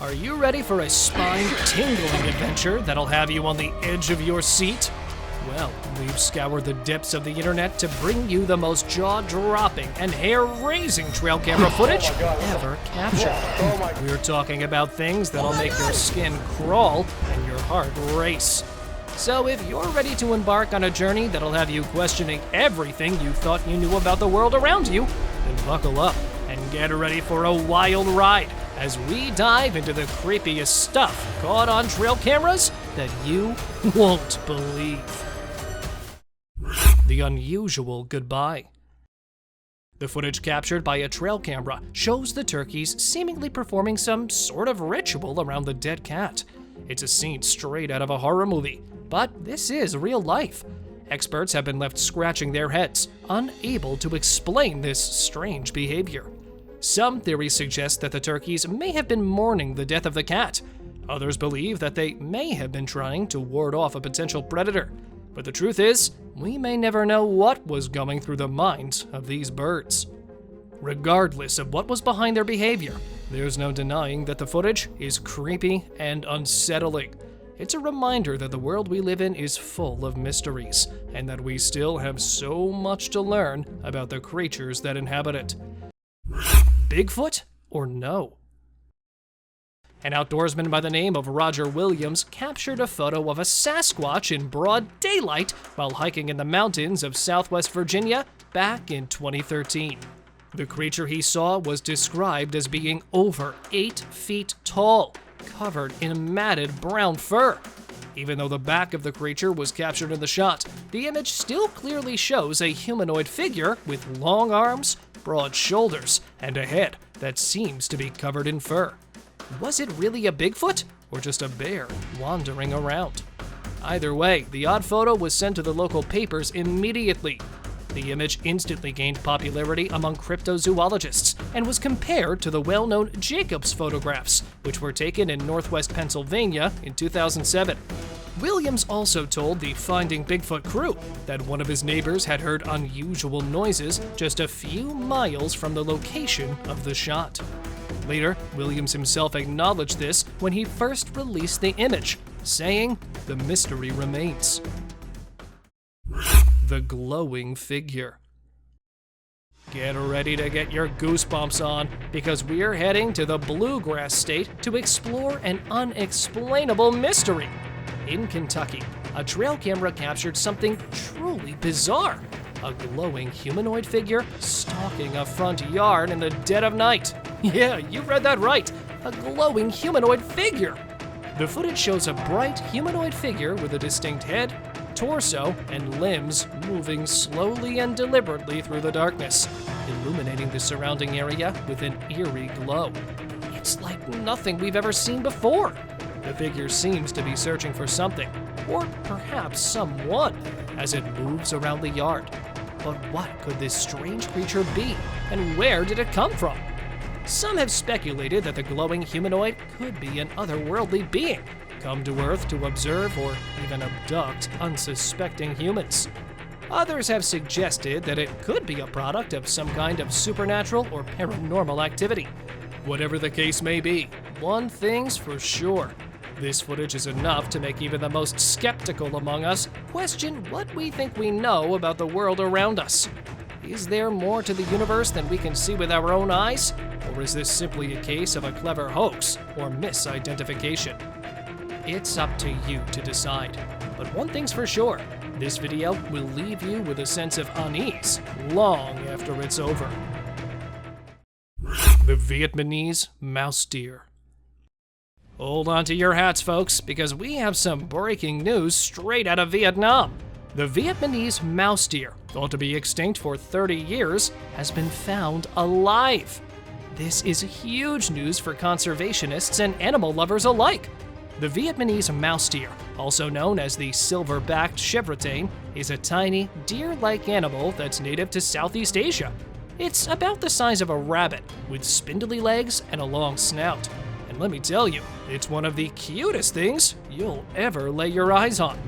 Are you ready for a spine-tingling adventure that'll have you on the edge of your seat? Well, we've scoured the depths of the internet to bring you the most jaw-dropping and hair-raising trail camera footage ever captured. We're talking about things that'll make your skin crawl and your heart race. So if you're ready to embark on a journey that'll have you questioning everything you thought you knew about the world around you, then buckle up and get ready for a wild ride as we dive into the creepiest stuff caught on trail cameras that you won't believe. The unusual goodbye. The footage captured by a trail camera shows the turkeys seemingly performing some sort of ritual around the dead cat. It's a scene straight out of a horror movie, but this is real life. Experts have been left scratching their heads, unable to explain this strange behavior. Some theories suggest that the turkeys may have been mourning the death of the cat. Others believe that they may have been trying to ward off a potential predator. But the truth is, we may never know what was going through the minds of these birds. Regardless of what was behind their behavior, there's no denying that the footage is creepy and unsettling. It's a reminder that the world we live in is full of mysteries, and that we still have so much to learn about the creatures that inhabit it. Bigfoot or no? An outdoorsman by the name of Roger Williams captured a photo of a Sasquatch in broad daylight while hiking in the mountains of Southwest Virginia back in 2013. The creature he saw was described as being over 8 feet tall, covered in matted brown fur. Even though the back of the creature was captured in the shot, the image still clearly shows a humanoid figure with long arms, broad shoulders, and a head that seems to be covered in fur. Was it really a Bigfoot, or just a bear wandering around? Either way, the odd photo was sent to the local papers immediately. The image instantly gained popularity among cryptozoologists and was compared to the well-known Jacobs photographs, which were taken in northwest Pennsylvania in 2007. Williams also told the Finding Bigfoot crew that one of his neighbors had heard unusual noises just a few miles from the location of the shot. Later, Williams himself acknowledged this when he first released the image, saying, "The mystery remains." The glowing figure. Get ready to get your goosebumps on, because we're heading to the bluegrass state to explore an unexplainable mystery. In Kentucky, a trail camera captured something truly bizarre. A glowing humanoid figure stalking a front yard in the dead of night. Yeah, you read that right, a glowing humanoid figure. The footage shows a bright humanoid figure with a distinct head, torso, and limbs moving slowly and deliberately through the darkness, illuminating the surrounding area with an eerie glow. It's like nothing we've ever seen before. The figure seems to be searching for something, or perhaps someone, as it moves around the yard. But what could this strange creature be, and where did it come from? Some have speculated that the glowing humanoid could be an otherworldly being, come to Earth to observe or even abduct unsuspecting humans. Others have suggested that it could be a product of some kind of supernatural or paranormal activity. Whatever the case may be, one thing's for sure. This footage is enough to make even the most skeptical among us question what we think we know about the world around us. Is there more to the universe than we can see with our own eyes? Or is this simply a case of a clever hoax or misidentification? It's up to you to decide. But one thing's for sure, this video will leave you with a sense of unease long after it's over. The Vietnamese mouse deer. Hold on to your hats, folks, because we have some breaking news straight out of Vietnam. The Vietnamese mouse deer, thought to be extinct for 30 years, has been found alive. This is huge news for conservationists and animal lovers alike. The Vietnamese mouse deer, also known as the silver-backed chevrotain, is a tiny, deer-like animal that's native to Southeast Asia. It's about the size of a rabbit, with spindly legs and a long snout. And let me tell you, it's one of the cutest things you'll ever lay your eyes on.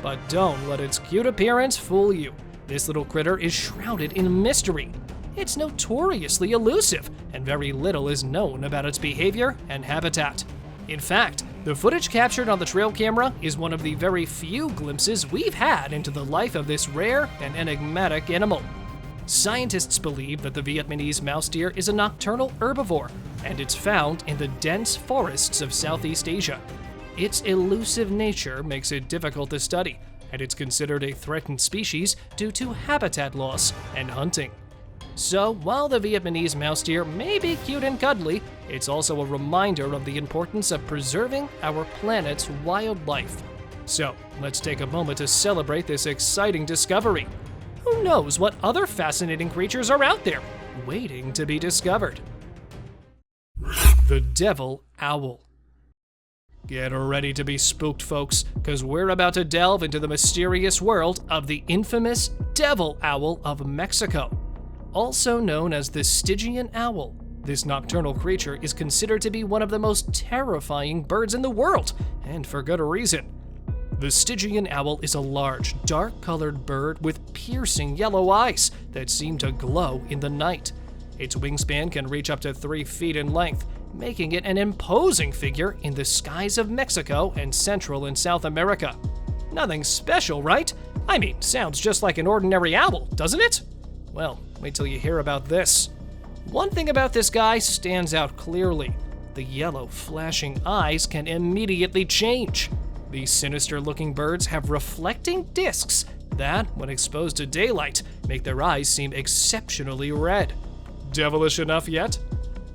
But don't let its cute appearance fool you. This little critter is shrouded in mystery. It's notoriously elusive, and very little is known about its behavior and habitat. In fact, the footage captured on the trail camera is one of the very few glimpses we've had into the life of this rare and enigmatic animal. Scientists believe that the Vietnamese mouse deer is a nocturnal herbivore, and it's found in the dense forests of Southeast Asia. Its elusive nature makes it difficult to study, and it's considered a threatened species due to habitat loss and hunting. So, while the Vietnamese mouse deer may be cute and cuddly, it's also a reminder of the importance of preserving our planet's wildlife. So, let's take a moment to celebrate this exciting discovery. Who knows what other fascinating creatures are out there, waiting to be discovered? The Devil Owl. Get ready to be spooked, folks, because we're about to delve into the mysterious world of the infamous Devil Owl of Mexico. Also known as the Stygian owl, this nocturnal creature is considered to be one of the most terrifying birds in the world, and for good reason. The Stygian owl is a large, dark-colored bird with piercing yellow eyes that seem to glow in the night. Its wingspan can reach up to 3 feet in length, making it an imposing figure in the skies of Mexico and Central and South America. Nothing special, right? I mean, sounds just like an ordinary owl, doesn't it? Well, wait till you hear about this. One thing about this guy stands out clearly. The yellow, flashing eyes can immediately change. These sinister-looking birds have reflecting discs that, when exposed to daylight, make their eyes seem exceptionally red. Devilish enough yet?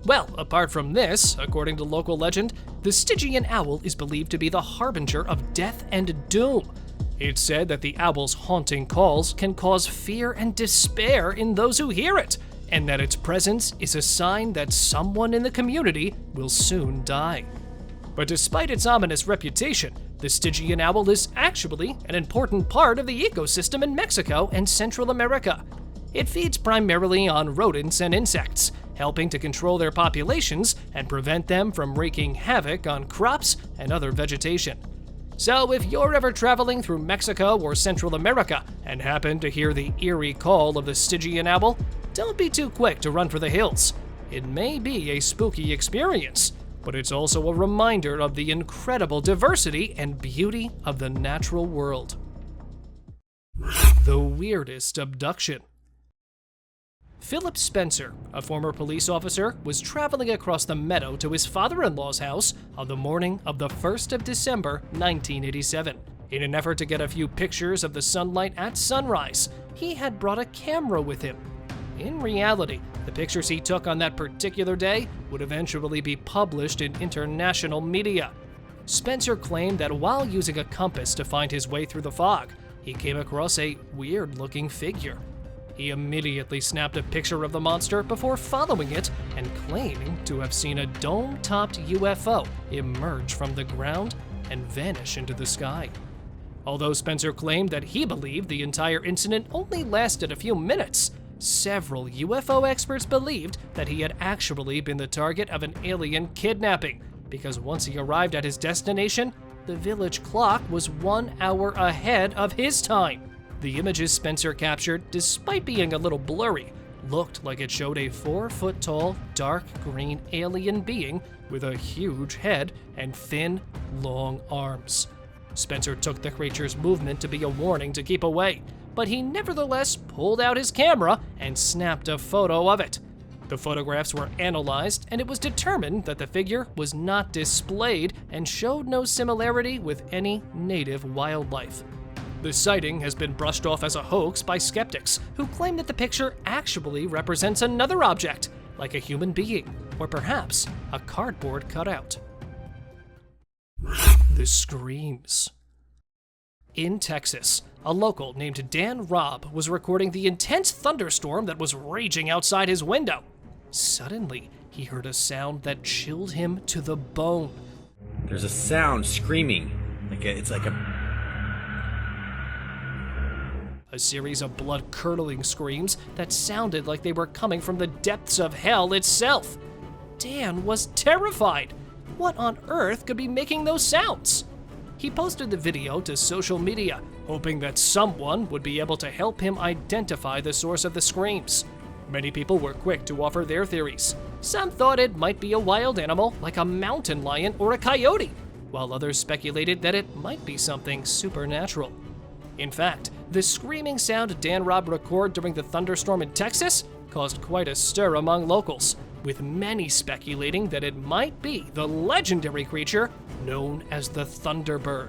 Well, apart from this, according to local legend, the Stygian owl is believed to be the harbinger of death and doom. It's said that the owl's haunting calls can cause fear and despair in those who hear it, and that its presence is a sign that someone in the community will soon die. But despite its ominous reputation, the Stygian owl is actually an important part of the ecosystem in Mexico and Central America. It feeds primarily on rodents and insects, helping to control their populations and prevent them from wreaking havoc on crops and other vegetation. So if you're ever traveling through Mexico or Central America and happen to hear the eerie call of the Stygian owl, don't be too quick to run for the hills. It may be a spooky experience, but it's also a reminder of the incredible diversity and beauty of the natural world. The weirdest abduction. Philip Spencer, a former police officer, was traveling across the meadow to his father-in-law's house on the morning of the 1st of December, 1987. In an effort to get a few pictures of the sunlight at sunrise, he had brought a camera with him. In reality, the pictures he took on that particular day would eventually be published in international media. Spencer claimed that while using a compass to find his way through the fog, he came across a weird-looking figure. He immediately snapped a picture of the monster before following it and claiming to have seen a dome-topped UFO emerge from the ground and vanish into the sky. Although Spencer claimed that he believed the entire incident only lasted a few minutes, several UFO experts believed that he had actually been the target of an alien kidnapping, because once he arrived at his destination, the village clock was 1 hour ahead of his time. The images Spencer captured, despite being a little blurry, looked like it showed a 4-foot-tall, dark green alien being with a huge head and thin, long arms. Spencer took the creature's movement to be a warning to keep away, but he nevertheless pulled out his camera and snapped a photo of it. The photographs were analyzed, and it was determined that the figure was not displayed and showed no similarity with any native wildlife. The sighting has been brushed off as a hoax by skeptics, who claim that the picture actually represents another object, like a human being, or perhaps a cardboard cutout. The screams. In Texas, a local named Dan Robb was recording the intense thunderstorm that was raging outside his window. Suddenly, he heard a sound that chilled him to the bone. There's a sound screaming, it's like a series of blood-curdling screams that sounded like they were coming from the depths of hell itself. Dan was terrified. What on earth could be making those sounds? He posted the video to social media, hoping that someone would be able to help him identify the source of the screams. Many people were quick to offer their theories. Some thought it might be a wild animal like a mountain lion or a coyote, while others speculated that it might be something supernatural. In fact, the screaming sound Dan Robb recorded during the thunderstorm in Texas caused quite a stir among locals, with many speculating that it might be the legendary creature known as the Thunderbird.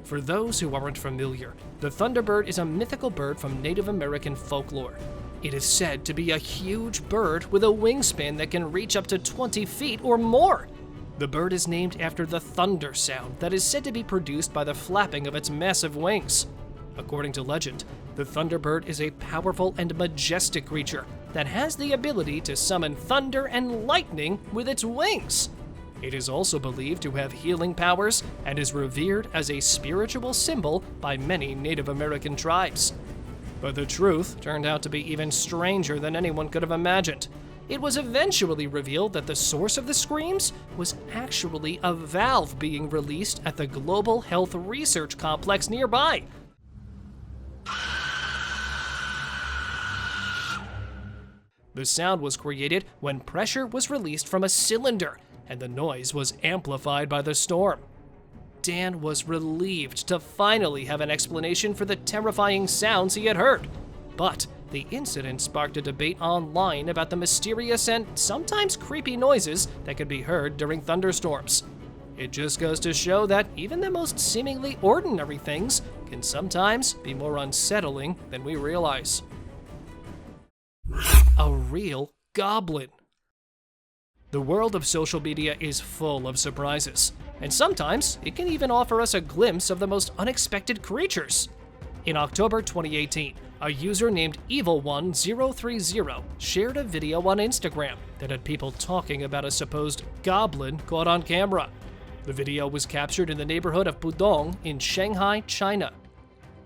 For those who aren't familiar, the Thunderbird is a mythical bird from Native American folklore. It is said to be a huge bird with a wingspan that can reach up to 20 feet or more. The bird is named after the thunder sound that is said to be produced by the flapping of its massive wings. According to legend, the Thunderbird is a powerful and majestic creature that has the ability to summon thunder and lightning with its wings. It is also believed to have healing powers and is revered as a spiritual symbol by many Native American tribes. But the truth turned out to be even stranger than anyone could have imagined. It was eventually revealed that the source of the screams was actually a valve being released at the Global Health Research Complex nearby. The sound was created when pressure was released from a cylinder, and the noise was amplified by the storm. Dan was relieved to finally have an explanation for the terrifying sounds he had heard. But the incident sparked a debate online about the mysterious and sometimes creepy noises that could be heard during thunderstorms. It just goes to show that even the most seemingly ordinary things can sometimes be more unsettling than we realize. A real goblin. The world of social media is full of surprises, and sometimes it can even offer us a glimpse of the most unexpected creatures. In October 2018, a user named Evil1030 shared a video on Instagram that had people talking about a supposed goblin caught on camera. The video was captured in the neighborhood of Pudong in Shanghai, China.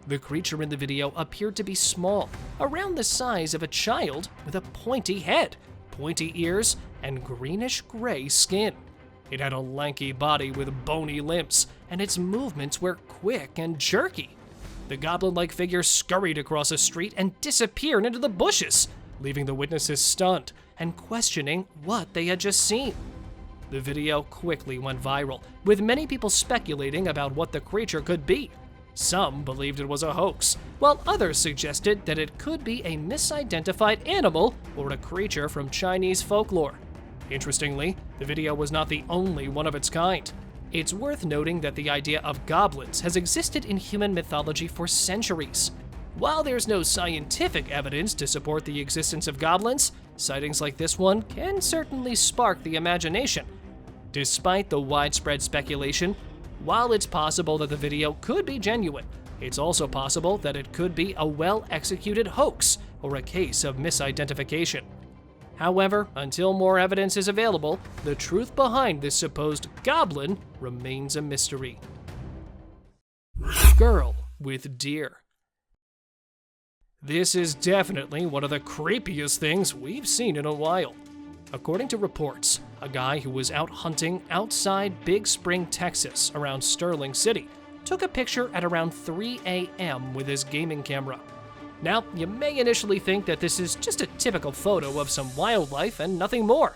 The creature in the video appeared to be small, around the size of a child, with a pointy head, pointy ears, and greenish-gray skin. It had a lanky body with bony limbs, and its movements were quick and jerky. The goblin-like figure scurried across a street and disappeared into the bushes, leaving the witnesses stunned and questioning what they had just seen. The video quickly went viral, with many people speculating about what the creature could be. Some believed it was a hoax, while others suggested that it could be a misidentified animal or a creature from Chinese folklore. Interestingly, the video was not the only one of its kind. It's worth noting that the idea of goblins has existed in human mythology for centuries. While there's no scientific evidence to support the existence of goblins, sightings like this one can certainly spark the imagination. Despite the widespread speculation, while it's possible that the video could be genuine, it's also possible that it could be a well-executed hoax or a case of misidentification. However, until more evidence is available, the truth behind this supposed goblin remains a mystery. Girl with deer. This is definitely one of the creepiest things we've seen in a while. According to reports, a guy who was out hunting outside Big Spring, Texas, around Sterling City, took a picture at around 3 a.m. with his gaming camera. Now, you may initially think that this is just a typical photo of some wildlife and nothing more.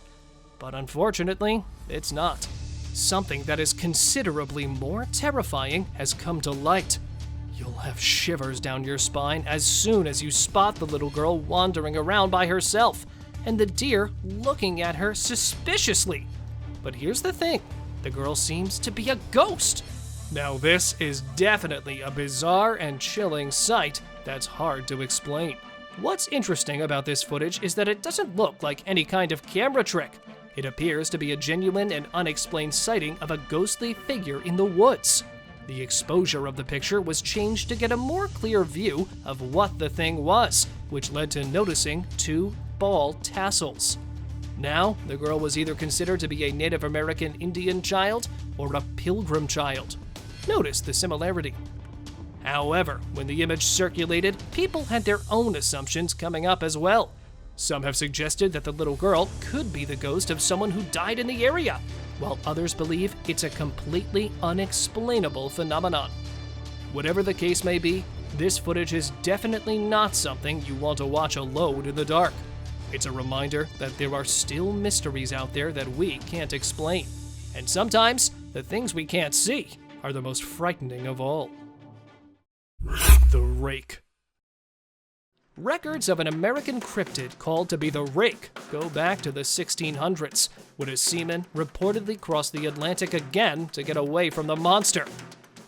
But unfortunately, it's not. Something that is considerably more terrifying has come to light. You'll have shivers down your spine as soon as you spot the little girl wandering around by herself, and the deer looking at her suspiciously. But here's the thing, the girl seems to be a ghost. Now this is definitely a bizarre and chilling sight that's hard to explain. What's interesting about this footage is that it doesn't look like any kind of camera trick. It appears to be a genuine and unexplained sighting of a ghostly figure in the woods. The exposure of the picture was changed to get a more clear view of what the thing was, which led to noticing two ball tassels. Now, the girl was either considered to be a Native American Indian child or a pilgrim child. Notice the similarity. However, when the image circulated, people had their own assumptions coming up as well. Some have suggested that the little girl could be the ghost of someone who died in the area, while others believe it's a completely unexplainable phenomenon. Whatever the case may be, this footage is definitely not something you want to watch alone in the dark. It's a reminder that there are still mysteries out there that we can't explain. And sometimes, the things we can't see are the most frightening of all. The Rake. Records of an American cryptid called to be the Rake go back to the 1600s, when a seaman reportedly crossed the Atlantic again to get away from the monster.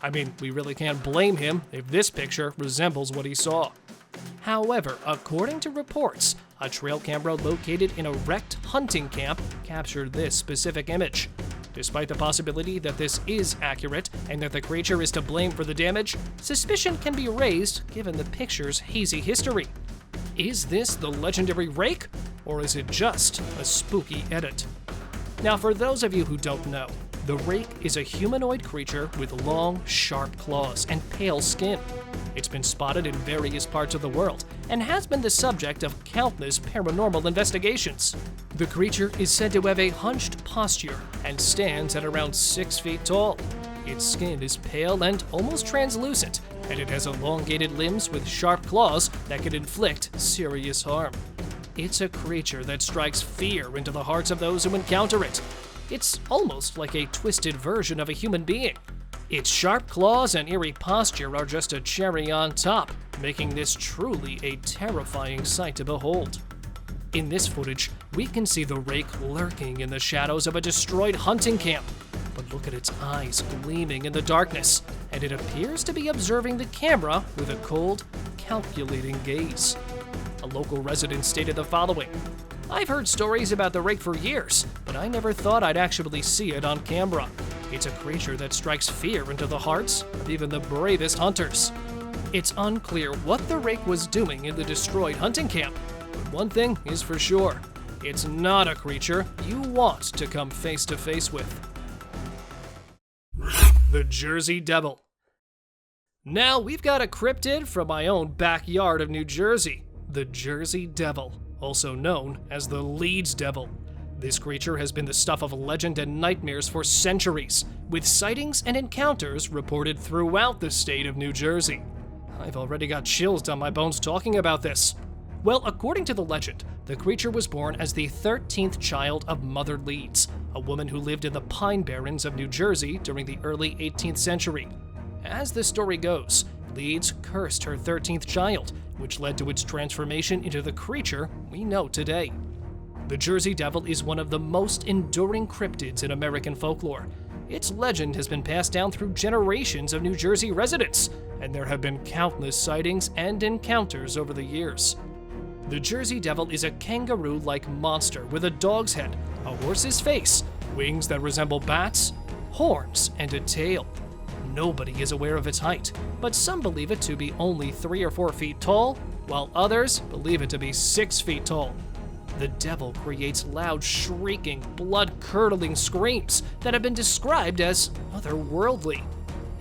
I mean, we really can't blame him if this picture resembles what he saw. However, according to reports, a trail camera located in a wrecked hunting camp captured this specific image. Despite the possibility that this is accurate and that the creature is to blame for the damage, suspicion can be raised given the picture's hazy history. Is this the legendary Rake, or is it just a spooky edit? Now, for those of you who don't know, the Rake is a humanoid creature with long, sharp claws and pale skin. It's been spotted in various parts of the world and has been the subject of countless paranormal investigations. The creature is said to have a hunched posture and stands at around 6 feet tall. Its skin is pale and almost translucent, and it has elongated limbs with sharp claws that can inflict serious harm. It's a creature that strikes fear into the hearts of those who encounter it. It's almost like a twisted version of a human being. Its sharp claws and eerie posture are just a cherry on top, making this truly a terrifying sight to behold. In this footage, we can see the Rake lurking in the shadows of a destroyed hunting camp. But look at its eyes gleaming in the darkness, and it appears to be observing the camera with a cold, calculating gaze. A local resident stated the following: "I've heard stories about the Rake for years, but I never thought I'd actually see it on camera. It's a creature that strikes fear into the hearts of even the bravest hunters." It's unclear what the Rake was doing in the destroyed hunting camp, but one thing is for sure: it's not a creature you want to come face to face with. The Jersey Devil. Now we've got a cryptid from my own backyard of New Jersey, the Jersey Devil, also known as the Leeds Devil. This creature has been the stuff of legend and nightmares for centuries, with sightings and encounters reported throughout the state of New Jersey. I've already got chills down my bones talking about this. Well, according to the legend, the creature was born as the 13th child of Mother Leeds, a woman who lived in the Pine Barrens of New Jersey during the early 18th century. As the story goes, Leeds cursed her 13th child, which led to its transformation into the creature we know today. The Jersey Devil is one of the most enduring cryptids in American folklore. Its legend has been passed down through generations of New Jersey residents, and there have been countless sightings and encounters over the years. The Jersey Devil is a kangaroo-like monster with a dog's head, a horse's face, wings that resemble bats, horns, and a tail. Nobody is aware of its height, but some believe it to be only 3 or 4 feet tall, while others believe it to be 6 feet tall. The devil creates loud, shrieking, blood-curdling screams that have been described as otherworldly.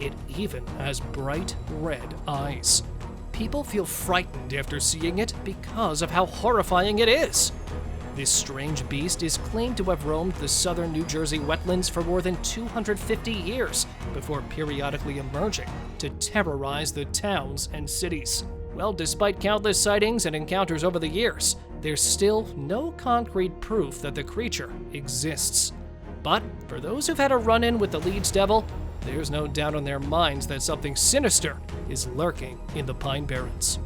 It even has bright red eyes. People feel frightened after seeing it because of how horrifying it is. This strange beast is claimed to have roamed the southern New Jersey wetlands for more than 250 years before periodically emerging to terrorize the towns and cities. Well, despite countless sightings and encounters over the years, there's still no concrete proof that the creature exists. But for those who've had a run-in with the Leeds Devil, there's no doubt in their minds that something sinister is lurking in the Pine Barrens.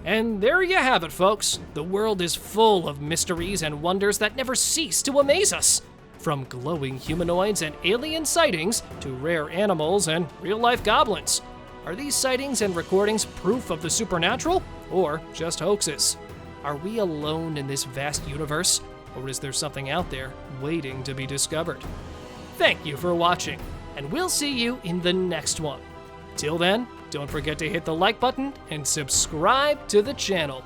And there you have it, folks. The world is full of mysteries and wonders that never cease to amaze us. From glowing humanoids and alien sightings to rare animals and real-life goblins. Are these sightings and recordings proof of the supernatural, or just hoaxes? Are we alone in this vast universe, or is there something out there waiting to be discovered? Thank you for watching, and we'll see you in the next one. Till then, don't forget to hit the like button and subscribe to the channel.